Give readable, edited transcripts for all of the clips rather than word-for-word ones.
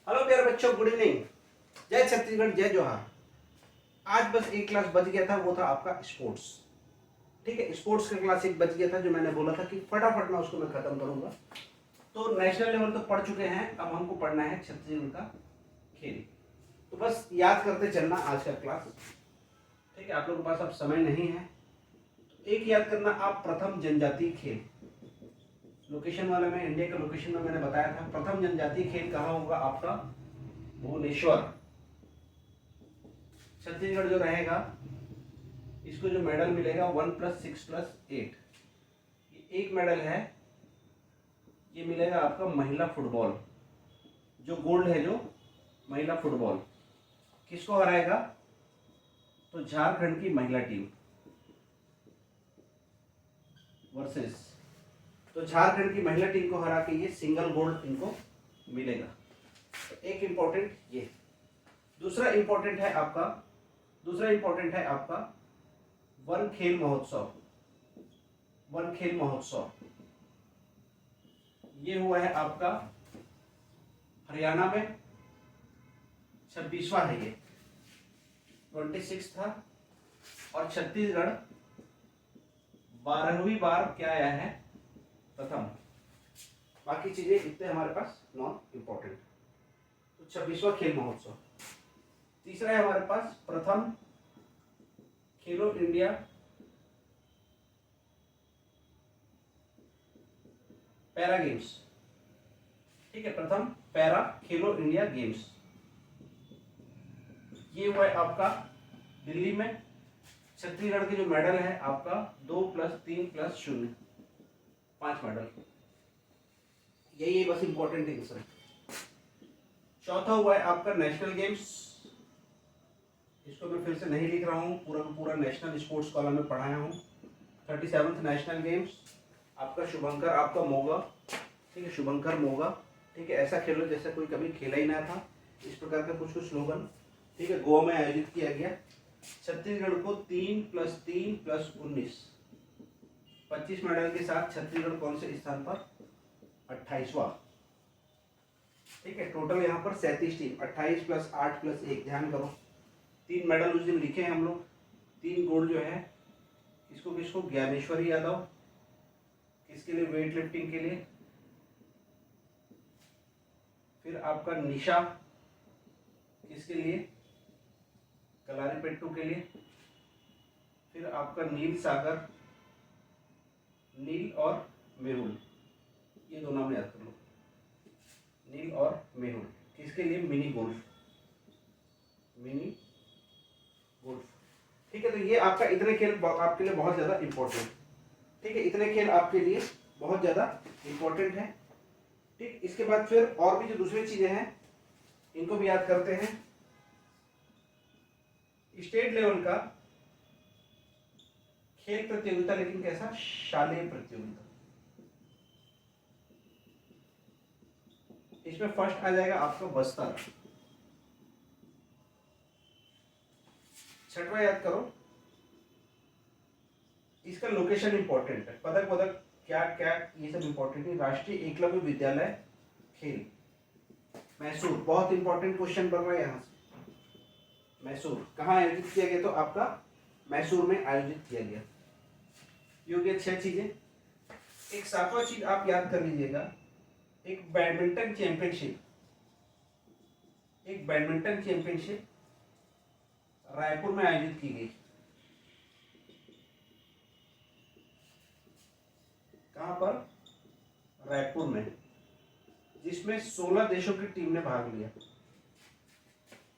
Hello प्यारे बच्चों, good evening. जय छत्तीसगढ़, जय जोहार। आज बस एक क्लास बच गया था, वो था आपका स्पोर्ट्स। ठीक है, स्पोर्ट्स का क्लास एक बच गया था, जो मैंने बोला था कि फटाफट मैं उसको मैं खत्म करूंगा। तो नेशनल लेवल तो पढ़ चुके हैं, अब हमको पढ़ना है छत्तीसगढ़ का खेल। तो बस याद करते चलना आज का क्लास। ठीक है, आप लोगों के पास अब समय नहीं है, तो एक याद करना आप, प्रथम जनजातीय खेल। लोकेशन वाले में, इंडिया का लोकेशन में मैंने बताया था, प्रथम जनजातीय खेल कहाँ होगा आपका? भुवनेश्वर। छत्तीसगढ़ जो रहेगा, इसको जो मेडल मिलेगा 1+6+8, ये एक मेडल है, ये मिलेगा आपका महिला फुटबॉल, जो गोल्ड है, जो महिला फुटबॉल। किसको हराएगा? तो झारखंड की महिला टीम वर्सेस, तो झारखंड की महिला टीम को हरा के ये सिंगल गोल्ड इनको मिलेगा। तो एक इंपॉर्टेंट ये। दूसरा इंपॉर्टेंट है आपका वन खेल महोत्सव। वन खेल महोत्सव ये हुआ है आपका हरियाणा में, 26वां है ये, 26 था। और छत्तीसगढ़ 12वीं बार क्या आया है? प्रथम। बाकी चीजें इतने हमारे पास नॉन इंपॉर्टेंट। तो 26वां खेल महोत्सव। तीसरा है हमारे पास प्रथम खेलो इंडिया पैरा गेम्स। ठीक है, प्रथम पैरा खेलो इंडिया गेम्स, ये हुआ है आपका दिल्ली में। छत्तीसगढ़ के जो मेडल है आपका 2+3+0, 5 मेडल। यही बस इंपॉर्टेंट थिंग सर। चौथा हुआ है आपका नेशनल गेम्स। इसको मैं फिर से नहीं लिख रहा हूँ, पूरा का पूरा नेशनल स्पोर्ट्स कॉलम में पढ़ाया हूँ। 37th नेशनल गेम्स आपका शुभंकर, आपका मोगा। ठीक है, शुभंकर मोगा। ठीक है, ऐसा खेलो जैसे कोई कभी खेला ही ना था, इस प्रकार का कुछ कुछ स्लोगन। ठीक है, गोवा में आयोजित किया गया। छत्तीसगढ़ को 3+3+19, 25 मेडल के साथ छत्तीसगढ़ कौन से स्थान पर? 28वां। ठीक है, टोटल यहाँ पर 37 टीम, 28+8+1, ध्यान करो। 3 मेडल उस दिन लिखे हैं हम लोग। 3 गोल्ड जो है, किसको किसको? ज्ञानेश्वरी यादव, किसके लिए? वेट लिफ्टिंग के लिए। फिर आपका निशा, किसके लिए? कलारीपेट्टू के लिए। फिर आपका नील सागर, नील और मेहुल, ये दो नाम याद कर लो, नील और मेहुल। किसके लिए? Mini golf, mini golf. ठीक है, तो ये आपका इतने खेल आपके लिए बहुत ज़्यादा इंपॉर्टेंट। ठीक है, इतने खेल आपके लिए बहुत ज़्यादा इंपॉर्टेंट है। ठीक, इसके बाद फिर और भी जो दूसरी चीज़ें हैं, इनको भी याद करते हैं। स्टेट लेवल का खेल प्रतियोगिता, लेकिन कैसा? शालेय प्रतियोगिता। इसमें फर्स्ट आ जाएगा आपका बस्तर। छठवा याद करो, इसका लोकेशन इंपॉर्टेंट है। पदक पदक क्या क्या ये सब इंपॉर्टेंट है। राष्ट्रीय एकलव्य विद्यालय खेल मैसूर, बहुत इंपॉर्टेंट क्वेश्चन बन रहा है यहाँ से। मैसूर कहाँ आयोजित किया गया? तो आपका मैसूर में आयोजित किया गया। ये हो गया 6 चीजें। एक 7वां चीज आप याद कर लीजिएगा, एक बैडमिंटन चैंपियनशिप। एक बैडमिंटन चैंपियनशिप रायपुर में आयोजित की गई। कहाँ पर? रायपुर में, जिसमें 16 देशों की टीम ने भाग लिया।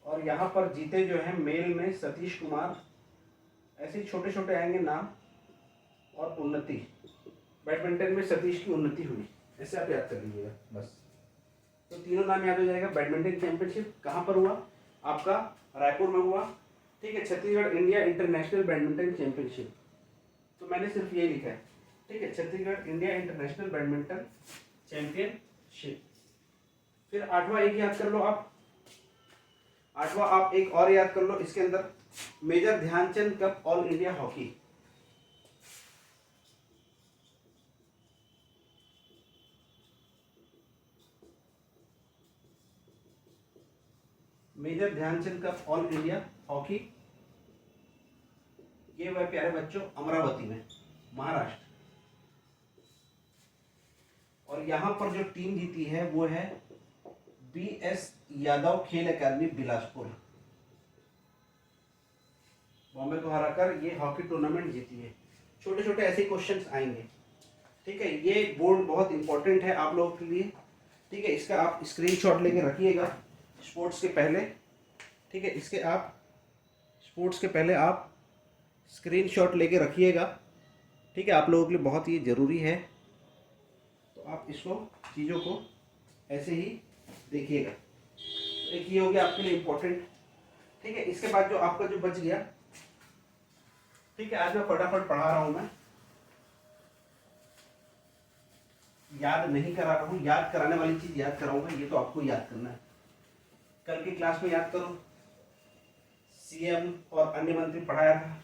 और यहाँ पर जीते जो है मेल में सतीश कुमार, ऐसे छोटे छोटे आएंगे नाम, और उन्नति। बैडमिंटन में सतीश की उन्नति हुई, ऐसे आप याद कर लीजिएगा बस। तो तीनों नाम याद हो जाएगा। बैडमिंटन चैंपियनशिप कहाँ पर हुआ? आपका रायपुर में हुआ। ठीक है, Chhattisgarh India international badminton championship, तो मैंने सिर्फ ये लिखा है। ठीक है, Chhattisgarh India international badminton championship. फिर 8वां एक याद कर लो आप। 8वां आप एक और याद कर लो इसके अंदर, major Dhyan Chand cup all India hockey. Major Dhyan Chand cup all India hockey, ये हुआ प्यारे बच्चों अमरावती में, महाराष्ट्र। और यहाँ पर जो टीम जीती है वो है BS यादव खेल एकेडमी बिलासपुर, बॉम्बे को हराकर ये हॉकी टूर्नामेंट जीती है। छोटे छोटे ऐसे क्वेश्चंस आएंगे, ठीक है। ये बोर्ड बहुत इंपॉर्टेंट है आप लोगों के लिए, ठीक है। इसका आप स्क्रीनशॉट लेके रखिएगा स्पोर्ट्स के पहले, ठीक है। इसके आप स्पोर्ट्स के पहले आप स्क्रीनशॉट लेके रखिएगा, ठीक है। आप लोगों के लिए बहुत ही ज़रूरी है, तो आप इसको चीज़ों को ऐसे ही देखिएगा। एक ये हो गया आपके लिए इम्पोर्टेंट, ठीक है। इसके बाद जो आपका जो बच गया, ठीक है, आज मैं फटाफट पढ़ा रहा हूँ, मैं याद नहीं करा रहा हूँ, याद कराने वाली चीज याद कराऊंगा, ये तो आपको याद करना है। कल की क्लास में याद करो, CM और अन्य मंत्री पढ़ाया था,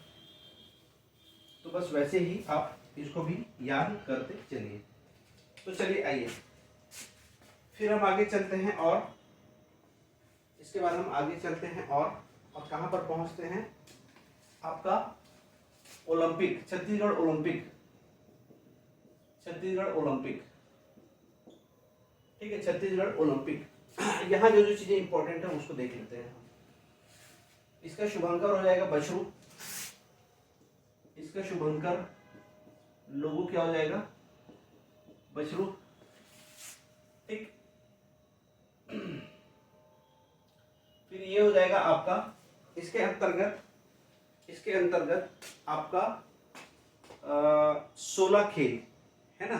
तो बस वैसे ही आप इसको भी याद करते चलिए। तो चलिए आइए फिर हम आगे चलते हैं, और इसके बाद हम आगे चलते हैं और कहाँ पर पहुंचते हैं, आपका Olympic, Chhattisgarh Olympic, Chhattisgarh Olympic, ठीक है, छत्तीसगढ़ ओलंपिक। यहाँ जो जो चीजें इंपॉर्टेंट है उसको देख लेते हैं। इसका शुभंकर हो जाएगा बछरू, इसका शुभंकर लोगो क्या हो जाएगा, बछरू, ठीक। फिर ये हो जाएगा आपका, इसके अंतर्गत आपका 16 खेल है ना,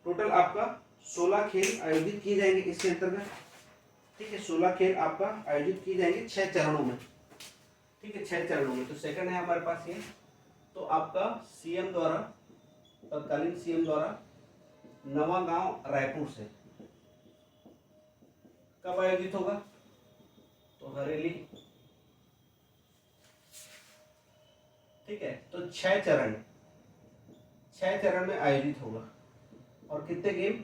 टोटल आपका 16 खेल आयोजित किए जाएंगे इसके अंतर्गत, ठीक है। 16 खेल आपका आयोजित किए जाएंगे 6 चरणों में, ठीक है, 6 चरणों में। तो सेकंड है हमारे पास ये, तो आपका CM द्वारा, तत्कालीन CM द्वारा नवागांव रायपुर से कब आयोजित होगा, तो हरेली, ठीक है। तो 6 चरण में आयोजित होगा, और कितने गेम,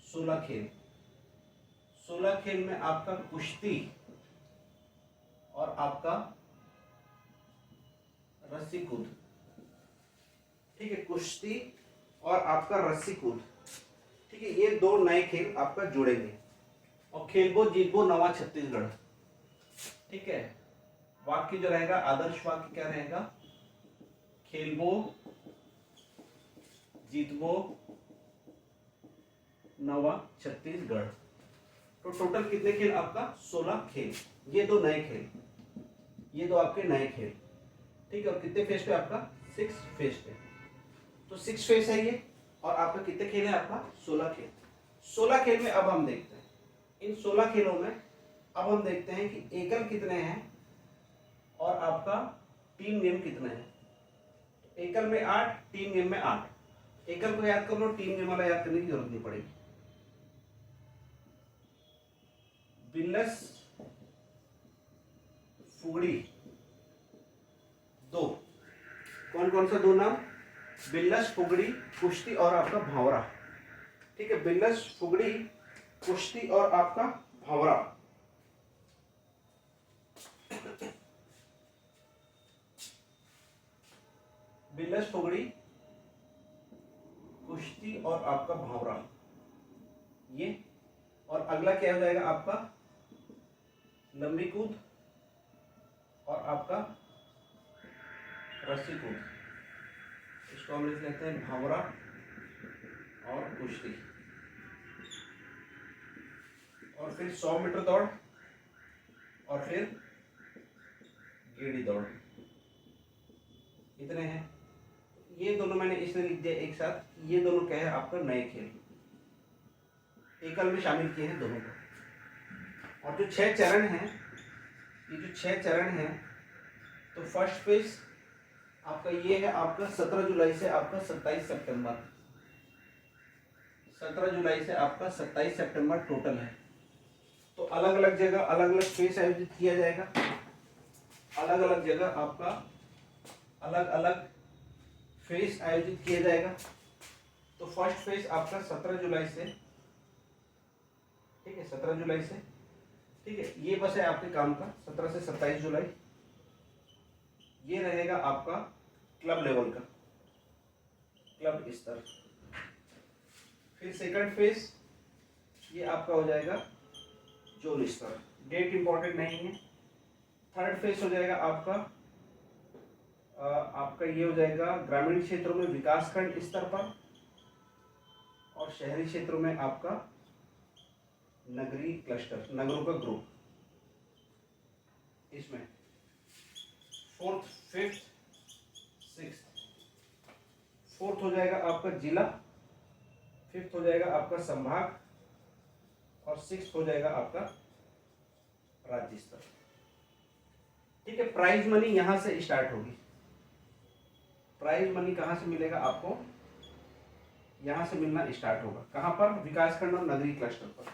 16 खेल। 16 खेल में आपका कुश्ती और आपका रस्सी कूद, ठीक है, कुश्ती और आपका रस्सी कूद, ठीक है। ये 2 नए खेल आपका जुड़ेंगे, और खेलबो जीतबो नवा छत्तीसगढ़, ठीक है। वाक्य जो रहेगा, आदर्श वाक्य क्या रहेगा, खेलबो जीतबो नवा छत्तीसगढ़। तो टोटल कितने खेल आपका, 16 खेल। ये 2 नए खेल, ये 2 आपके नए खेल, ठीक है। और कितने फेज पे आपका, 6 फेज पे। तो 6 फेज है ये, और आपका कितने खेल है आपका, 16 खेल। 16 खेल में अब हम देखते हैं, इन 16 खेलों में अब हम देखते हैं कि एकल कितने हैं और आपका टीम गेम कितने हैं। एकल में 8, टीम गेम में 8। एकल को याद कर लो, टीम गेम वाला याद करने की जरूरत नहीं पड़ेगी। बिल्लस फुगड़ी 2, कौन कौन सा 2 नाम, बिल्लस फुगड़ी कुश्ती और आपका भावरा, ठीक है। बिल्लस फुगड़ी कुश्ती और आपका भावरा, बिल्लस फुगड़ी कुश्ती और आपका भावरा, ये। और अगला क्या हो जाएगा आपका, लंबी कूद और आपका रस्सी कूद, इसको हम लिख लेते हैं भावरा और कुश्ती। और फिर 100 मीटर दौड़, और फिर गेड़ी दौड़, इतने हैं। ये दोनों मैंने इसलिए लिख दिया एक साथ, ये दोनों क्या है आपका नए खेल, एकल में शामिल किए हैं दोनों को। और जो 6 चरण हैं, ये जो 6 चरण हैं, तो फर्स्ट फेज आपका ये है आपका 17 जुलाई से आपका 27 सितंबर, 17 जुलाई से आपका 27 सितंबर टोटल है। तो अलग अलग जगह अलग अलग फेज आयोजित किया जाएगा, अलग अलग जगह आपका अलग अलग फेज आयोजित किया जाएगा। तो फर्स्ट फेज आपका 17 जुलाई से, ठीक है, 17 जुलाई से ठीक है, ये बस है आपके काम का 17 से 27 जुलाई। ये रहेगा आपका क्लब लेवल का, क्लब स्तर। फिर सेकंड फेज ये आपका हो जाएगा जोन स्तर, डेट इंपॉर्टेंट नहीं है। थर्ड फेज हो जाएगा आपका ये हो जाएगा ग्रामीण क्षेत्रों में विकासखंड स्तर पर, और शहरी क्षेत्रों में आपका नगरीय क्लस्टर, नगरों का ग्रुप। इसमें फोर्थ, फिफ्थ, सिक्स्थ। फोर्थ हो जाएगा आपका जिला, फिफ्थ हो जाएगा आपका संभाग, और सिक्स्थ हो जाएगा आपका राज्य स्तर। ठीक है, प्राइज मनी यहां से स्टार्ट होगी। प्राइज मनी कहां से मिलेगा आपको? यहां से मिलना स्टार्ट होगा। कहां पर? विकासखंड और नगरीय क्लस्टर पर।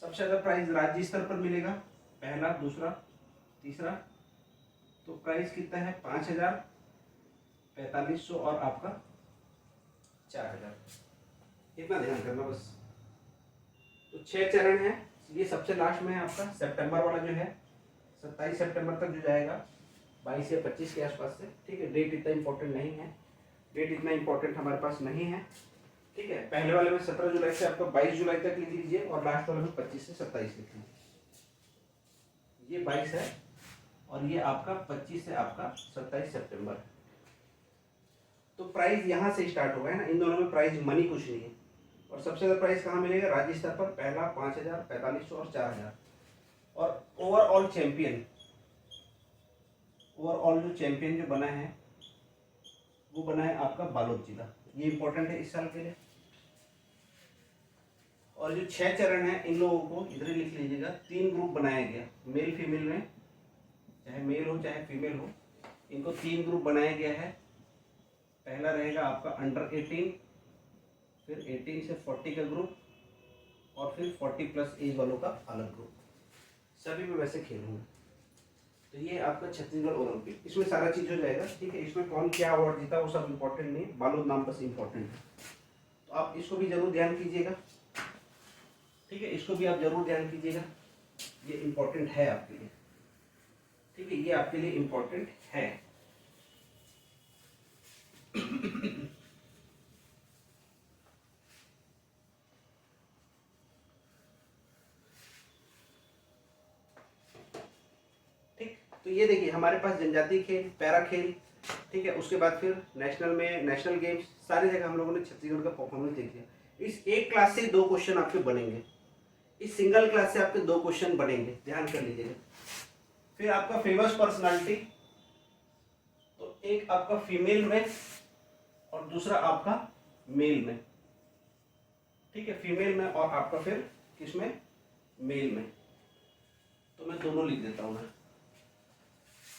सबसे ज्यादा प्राइज राज्य स्तर पर मिलेगा, पहला, दूसरा, तीसरा। तो प्राइस कितना है? 5,000, 4500 और आपका 4,000। इतना ध्यान करना बस। तो 6 चरण है। ये सबसे लास्ट में है आपका सितंबर वाला जो है, 27 सितंबर तक जो जाएगा, 22 या 25 के आसपास से। ठीक है, डेट इतना इंपॉर्टेंट नहीं है, डेट इतना इंपॉर्टेंट हमारे पास नहीं है। ठीक है, पहले वाले में 17 जुलाई से आपका 22 जुलाई तक लिख लीजिए, और लास्ट वाले में 25 से 27 लिख लीजिए। ये 22 है और ये आपका 25 से आपका 27 सितंबर है। तो प्राइस यहाँ से स्टार्ट होगा, है ना। इन दोनों में प्राइस मनी कुछ नहीं है। और सबसे ज्यादा प्राइस कहाँ मिलेगा? राज्य स्तर पर, पहला 5,000, 4500 और 4,000। और ओवरऑल चैंपियन, ओवरऑल जो चैंपियन जो बना है वो बना है आपका बालोद जिला। ये इंपॉर्टेंट है इस साल के लिए। और जो 6 चरण है, इन लोगों को इधर ही लिख लीजिएगा। 3 ग्रुप बनाया गया, मेल फीमेल में, चाहे मेल हो चाहे फीमेल हो, इनको 3 ग्रुप बनाया गया है। पहला रहेगा आपका अंडर 18, फिर 18 से 40 का ग्रुप, और फिर 40 प्लस एज वालों का अलग ग्रुप। सभी में वैसे खेल होंगे। तो ये आपका छत्तीसगढ़ ओलंपिक, इसमें सारा चीज हो जाएगा। ठीक है, इसमें कौन क्या अवार्ड जीता वो सब इंपॉर्टेंट नहीं है, बालोद नाम बस इंपॉर्टेंट है। तो आप इसको भी जरूर ध्यान कीजिएगा। ठीक है, इसको भी आप जरूर ध्यान कीजिएगा, ये इंपॉर्टेंट है आपके लिए। ठीक है, ये आपके लिए इंपॉर्टेंट है। ठीक, तो ये देखिए हमारे पास जनजातीय खेल, पैरा खेल, ठीक है, उसके बाद फिर नेशनल में नेशनल गेम्स, सारी जगह हम लोगों ने छत्तीसगढ़ का परफॉर्मेंस देख लिया। इस एक क्लास से 2 क्वेश्चन आपके बनेंगे, इस सिंगल क्लास से आपके 2 क्वेश्चन बनेंगे, ध्यान कर लीजिएगा। फिर आपका फेमस पर्सनालिटी, तो एक आपका फीमेल में और दूसरा आपका मेल में। ठीक है, फीमेल में और आपका फिर किसमें? मेल में। तो मैं दोनों लिख देता हूं।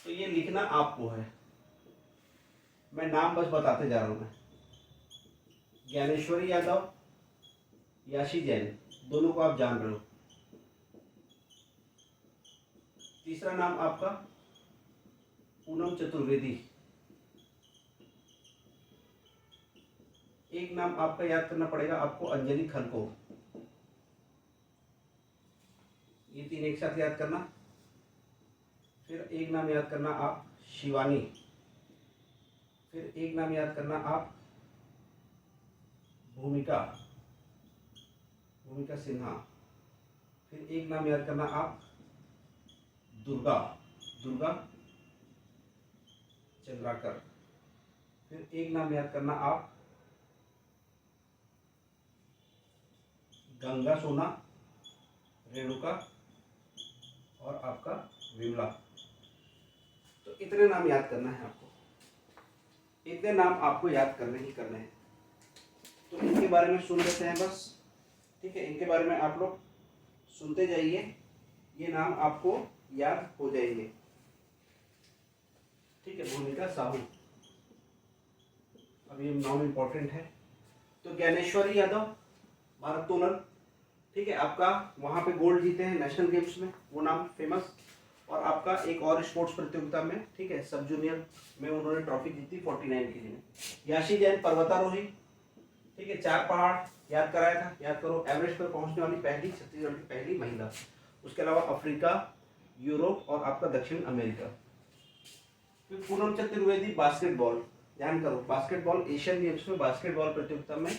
तो ये लिखना आपको है, मैं नाम बस बताते जा रहा हूं। मैं ज्ञानेश्वरी यादव, याशी जैन, दोनों को आप जान रहे हो। तीसरा नाम आपका पूनम चतुर्वेदी। एक नाम आपका याद करना पड़ेगा आपको, अंजलि खलको। ये 3 एक साथ याद करना। फिर एक नाम याद करना आप, शिवानी। फिर एक नाम याद करना आप, भूमिका, भूमिका सिन्हा। फिर एक नाम याद करना आप, दुर्गा, दुर्गा चंद्राकर। फिर एक नाम याद करना आप, गंगा सोना, रेणुका और आपका विमला। तो इतने नाम याद करना है आपको, इतने नाम आपको याद करने ही करने हैं। तो इनके बारे में सुन लेते हैं बस। ठीक है, इनके बारे में आप लोग सुनते जाइए, ये नाम आपको याद हो जाएंगे। ठीक है, भूमिका साहू, अब ये नाम इंपॉर्टेंट है। तो ज्ञानेश्वरी यादव, भारोत्तोलन, ठीक है, आपका वहां पे गोल्ड जीते हैं नेशनल गेम्स में, वो नाम फेमस। और आपका एक और स्पोर्ट्स प्रतियोगिता में, ठीक है, सब जूनियर में उन्होंने ट्रॉफी जीती 49 के लिए। याशी जैन, पर्वतारोही, ठीक है, 4 पहाड़ याद कराया था, याद करो। एवरेस्ट पर पहुंचने वाली पहली, छत्तीसगढ़ की पहली महिला। उसके अलावा अफ्रीका, यूरोप और आपका दक्षिण अमेरिका। फिर पूनम चतुर्वेदी बास्केटबॉल, ध्यान करो, बास्केटबॉल एशियन गेम्स में बास्केटबॉल प्रतियोगिता में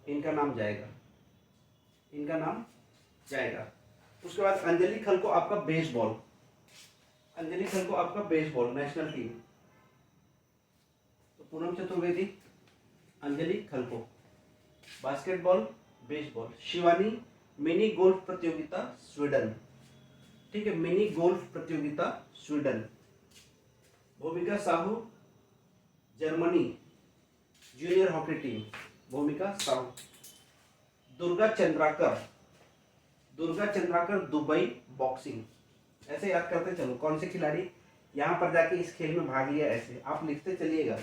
इनका नाम जाएगा, इनका नाम जाएगा। उसके बाद अंजलि खलको आपका बेसबॉल, अंजलि खलको आपका बेसबॉल नेशनल टीम। तो पूनम चतुर्वेदी, अंजलि खलको basketball, baseball. Shivani mini golf प्रतियोगिता स्वीडन, ठीक है, मिनी गोल्फ प्रतियोगिता Sweden. Bhumika Sahu Germany junior hockey team, Bhumika Sahu. Durga Chandrakar, Durga Chandrakar Dubai boxing. ऐसे याद करते चलो कौन से खिलाड़ी यहाँ पर जाके इस खेल में भाग लिया, ऐसे आप लिखते चलिएगा,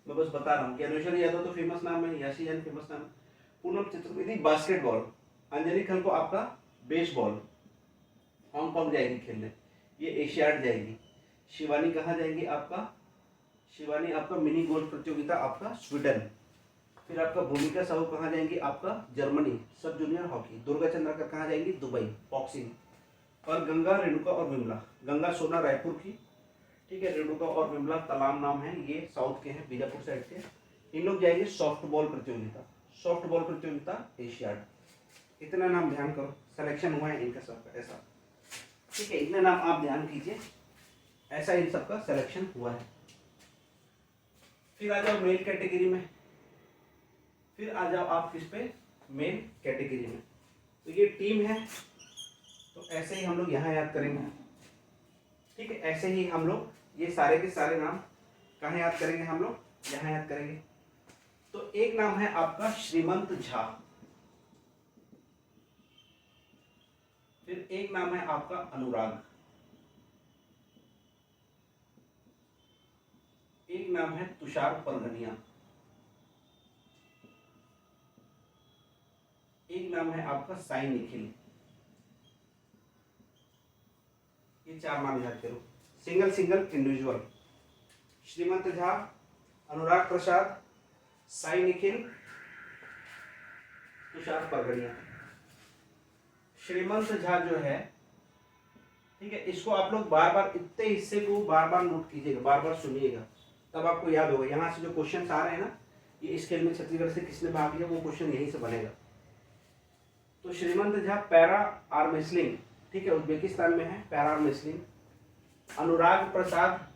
मैं बस बता रहा हूँ। ज्ञानेश्वर यादव तो फेमस नाम है, याशी जैन फेमस नाम। पूनम चतुर्वेदी बास्केटबॉल, अंजलि खलको आपका बेसबॉल, हांगकांग जाएगी खेलने, ये एशियाड जाएगी। शिवानी कहाँ जाएंगी आपका, शिवानी आपका मिनी गोल्फ प्रतियोगिता आपका स्वीडन। फिर आपका भूमिका साहू कहाँ जाएंगी आपका जर्मनी सब जूनियर हॉकी। दुर्गा चंद्राकर कहाँ जाएंगी दुबई बॉक्सिंग। और गंगा, रेणुका और विमला, गंगा सोना रायपुर की, ठीक है, रेणुका और विमला तलाम नाम है, ये साउथ के हैं, बीजापुर साइड के। इन लोग जाएंगे सॉफ्टबॉल प्रतियोगिता, सॉफ्टबॉल प्रतियोगिता एशियाड। इतना नाम ध्यान करो, सिलेक्शन हुआ है इनका सबका ऐसा, ठीक है, इतने नाम आप ध्यान कीजिए, ऐसा इन सबका सिलेक्शन हुआ है। फिर आ जाओ मेल कैटेगरी में, फिर आ जाओ आप किस पे, मेल कैटेगरी में। तो ये टीम है, तो ऐसे ही हम लोग यहाँ याद करेंगे, ठीक है, ऐसे ही हम लोग ये सारे के सारे नाम कहाँ याद करेंगे, हम लोग यहाँ याद करेंगे। तो एक नाम है आपका श्रीमंत झा, फिर एक नाम है आपका अनुराग, एक नाम है तुषार परगनिया, एक नाम है आपका साई निखिल। ये चार नाम याद करो, सिंगल सिंगल इंडिविजुअल। श्रीमंत झा, अनुराग प्रसाद, साई निखिल, तुषार परगनिया। श्रीमंत झा जो है, ठीक है, इसको आप लोग बार बार, इतने हिस्से को बार बार नोट कीजिएगा, बार बार सुनिएगा, तब आपको याद होगा। यहाँ से जो क्वेश्चन आ रहे हैं ना, ये इस खेल में छत्तीसगढ़ से किसने भाग लिया, वो क्वेश्चन यहीं से बनेगा। तो श्रीमंत झा पैरा आर्म रेसलिंग, ठीक है, उज्बेकिस्तान में है para arm wrestling. Anurag Prasad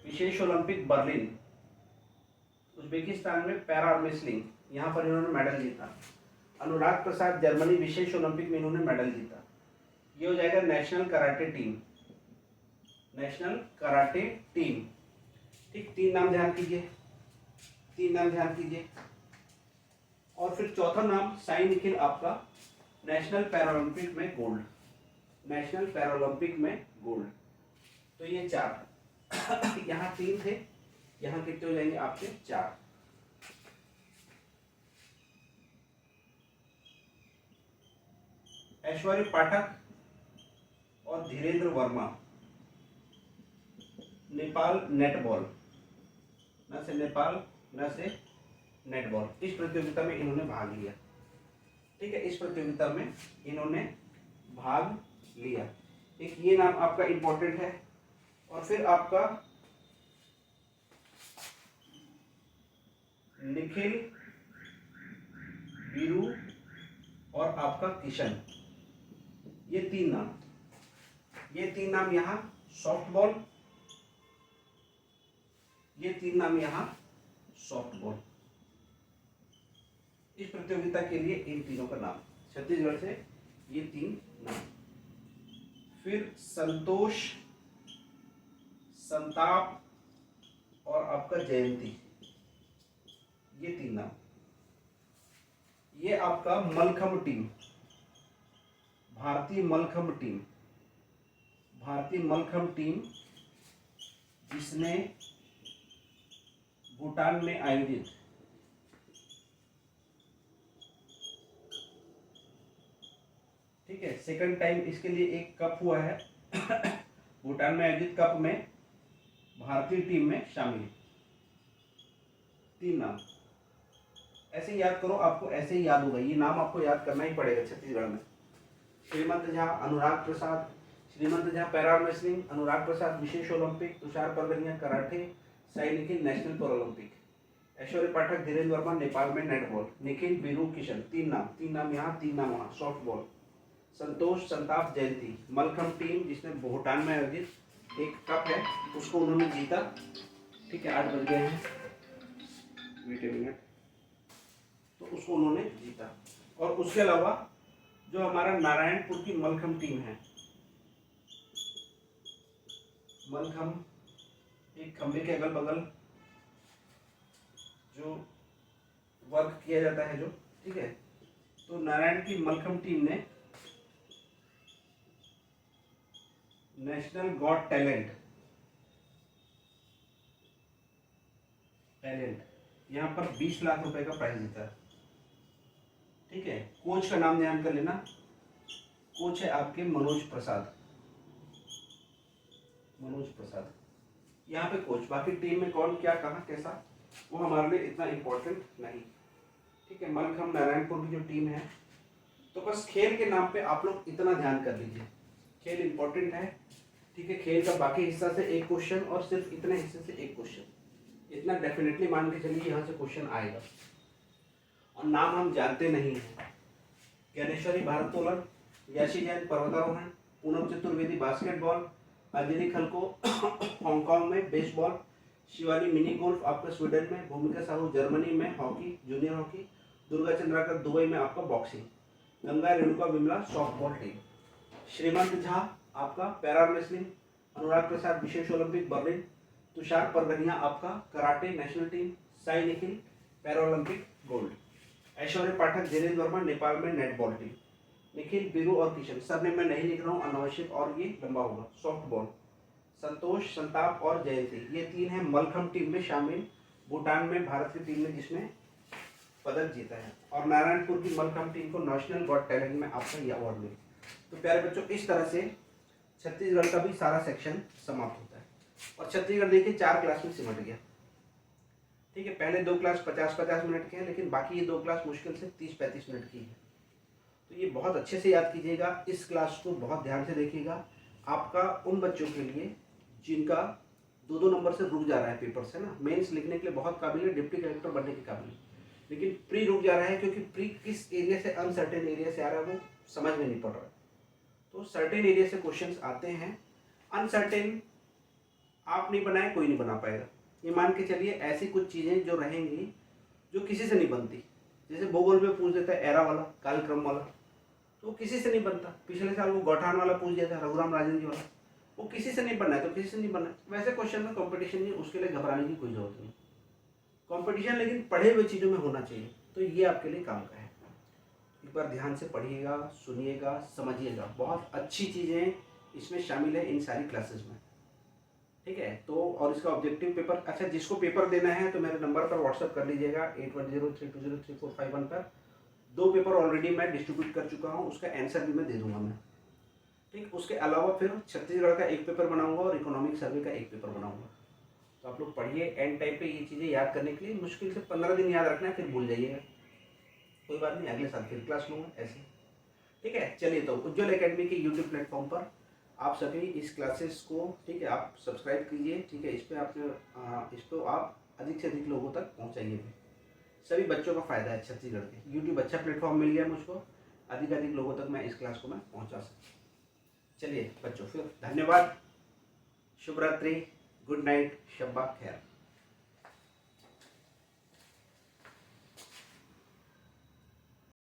विशेष ओलंपिक बर्लिन, उज्बेकिस्तान में पैरा आर्म रेसलिंग, यहाँ पर इन्होंने मेडल जीता। अनुराग प्रसाद जर्मनी विशेष ओलंपिक में इन्होंने मेडल जीता। ये हो जाएगा national karate team, national karate team, ठीक, तीन नाम ध्यान कीजिए, तीन नाम ध्यान कीजिए। और फिर चौथा नाम साई निखिल आपका नेशनल पैरालंपिक में गोल्ड, नेशनल पैरालंपिक में गोल्ड। तो ये चार यहाँ तीन थे, यहाँ कितने हो जाएंगे आपके चार। ऐश्वर्य पाठक और धीरेन्द्र वर्मा नेपाल नेटबॉल, न से नेपाल न से नेटबॉल, इस प्रतियोगिता में इन्होंने भाग लिया, ठीक है, इस प्रतियोगिता में इन्होंने भाग लिया। एक ये नाम आपका इंपॉर्टेंट है। और फिर आपका निखिल, वीरू और आपका किशन, ये तीन नाम, ये तीन नाम यहाँ सॉफ्टबॉल, ये तीन नाम यहाँ सॉफ्टबॉल। इस प्रतियोगिता के लिए इन तीनों का नाम, छत्तीसगढ़ से ये तीन नाम। फिर संतोष, संताप और आपका जयंती, ये तीन नाम। ये आपका मलखम्ब टीम, भारतीय मलखम्ब टीम, भारतीय मलखम्ब टीम जिसने भूटान में आयोजित, ठीक है, सेकंड टाइम इसके लिए एक कप हुआ है भूटान में आयोजित कप में भारतीय टीम में शामिल। तीन नाम ऐसे याद करो, आपको ऐसे ही याद होगा, ये नाम आपको याद करना ही पड़ेगा छत्तीसगढ़ में। श्रीमंत झा अनुराग प्रसाद, श्रीमंत झा पैरा रेसलिंग, अनुराग प्रसाद विशेष Olympic, Tushar Parganiya karate, Sai Nikhil national para Olympic, Aishwarya Pathak Dhirendra Verma Nepal में नेटबॉल, निखिल बीरू किशन, तीन नाम यहाँ, तीन नाम वहाँ, सॉफ्ट बॉल, संतोष संताप जयंती मलखम टीम जिसने भूटान में आयोजित एक कप है उसको उन्होंने जीता। ठीक है, 8 बज गए हैं, वेट ए मिनट, तो उसको उन्होंने जीता। और उसके अलावा जो हमारा नारायणपुर की मलखम टीम है, मलखम एक खंबे के अगल बगल जो वर्क किया जाता है जो, ठीक है, तो नारायण की मलखम टीम ने नेशनल गॉट टैलेंट यहाँ पर 20 लाख रुपए का प्राइज जीता। ठीक है, कोच का नाम ध्यान कर लेना, कोच है आपके मनोज प्रसाद, यहाँ पे कोच। बाकी टीम में कौन क्या कहाँ कैसा वो हमारे लिए इतना इम्पोर्टेंट नहीं। ठीक है, मलखम नारायणपुर की जो टीम है, तो बस खेल के नाम पे आप लोग इतना ध्यान कर लीजिए, खेल इम्पोर्टेंट है। ठीक है, खेल का बाकी हिस्सा से एक क्वेश्चन और सिर्फ इतने हिस्से से एक क्वेश्चन, इतना डेफिनेटली मान के चलिए यहाँ से क्वेश्चन आएगा। और नाम हम जानते नहीं हैं, ज्ञानेश्वरी भारोत्तोलन, याशी जैन पर्वतारोहण, पूनम चतुर्वेदी बास्केटबॉल, अंजलि खलको हांगकांग में बेसबॉल, शिवानी मिनी गोल्फ आपका स्वीडन में, भूमिका साहू जर्मनी में hockey junior hockey, Durga Chandrakar Dubai में आपका boxing, Ganga Renuka Vimla softball team, Shrimant Jha आपका पैरा रेसलिंग, अनुराग प्रसाद विशेष ओलंपिक बर्लिन, तुषार परगनिया आपका karate national team, Sai Nikhil para Olympic gold, Aishwarya Pathak Dhirendra Verma Nepal में नेटबॉल टीम, निखिल बीरू और किशन, सरनेम मैं नहीं लिख रहा हूँ अनावश्यक और ये लंबा होगा, सॉफ्ट बॉल, संतोष संताप और जयंती, ये 3 है मलखम टीम में शामिल, भूटान में भारत की टीम ने जिसने पदक जीता है। और नारायणपुर की मलखम टीम को नेशनल गॉट टैलेंट में आपका ये अवार्ड मिला। तो प्यारे बच्चों, इस तरह से छत्तीसगढ़ का भी सारा सेक्शन समाप्त होता है। और छत्तीसगढ़ देखिए 4 क्लास में सिमट गया। ठीक है, पहले 2 क्लास 50-50 मिनट के हैं, लेकिन बाकी ये 2 क्लास मुश्किल से 30-35 मिनट की है। तो ये बहुत अच्छे से याद कीजिएगा, इस क्लास को बहुत ध्यान से देखिएगा। आपका उन बच्चों के लिए जिनका 2-2 नंबर से रुक जा रहा है पेपर से ना, मेंस लिखने के लिए बहुत काबिल है, डिप्टी कलेक्टर बनने के काबिल है, लेकिन प्री रुक जा रहा है क्योंकि प्री किस एरिया से अनसर्टेन एरिया से आ रहा है वो समझ में नहीं पड़ रहा है। तो सर्टेन एरिया से क्वेश्चंस आते हैं, अनसर्टेन आप नहीं बनाए कोई नहीं बना पाएगा। ये मान के चलिए ऐसी कुछ चीज़ें जो रहेंगी जो किसी से नहीं बनती, जैसे भूगोल में पूछ देता है एरा वाला कालक्रम वाला, तो किसी से नहीं बनता। पिछले साल वो गौठान वाला पूछ दिया था, रघुराम राजन जी वाला, वो किसी से नहीं बनना है तो किसी से नहीं बनना है। वैसे क्वेश्चन में कंपटीशन नहीं, उसके लिए घबराने की कोई जरूरत नहीं। कंपटीशन लेकिन पढ़े हुए चीज़ों में होना चाहिए, तो ये आपके लिए काम का है। एक बार ध्यान से पढ़िएगा, सुनिएगा, समझिएगा, बहुत अच्छी चीज़ें इसमें शामिल है इन सारी क्लासेस में। ठीक है, तो और इसका ऑब्जेक्टिव पेपर, अच्छा जिसको पेपर देना है तो मेरे नंबर पर व्हाट्सअप कर लीजिएगा 8103203451 पर। 2 पेपर ऑलरेडी मैं डिस्ट्रीब्यूट कर चुका हूँ, उसका आंसर भी मैं दे दूंगा मैं। ठीक, उसके अलावा फिर छत्तीसगढ़ का 1 पेपर बनाऊंगा और इकोनॉमिक सर्वे का 1 पेपर बनाऊंगा। तो आप लोग पढ़िए, एंड टाइम पे ये चीज़ें याद करने के लिए मुश्किल से 15 दिन याद रखना है, फिर भूल जाइएगा, कोई बात नहीं, अगले साल फिर क्लास लूँगा ऐसे। ठीक है, चलिए तो उज्ज्वल एकेडमी के यूट्यूब प्लेटफॉर्म पर आप सभी इस क्लासेस को, ठीक है, आप सब्सक्राइब कीजिए। ठीक है, इस पर आप अधिक से अधिक लोगों तक पहुँचाइए भी, सभी बच्चों का फ़ायदा है। छत्तीसगढ़ के यूट्यूब अच्छा प्लेटफॉर्म मिल गया मुझको, अधिक लोगों तक मैं इस क्लास को मैं पहुँचा सकता। चलिए बच्चों, फिर धन्यवाद, शुभ रात्रि, गुड नाइट, शब्बा खैर।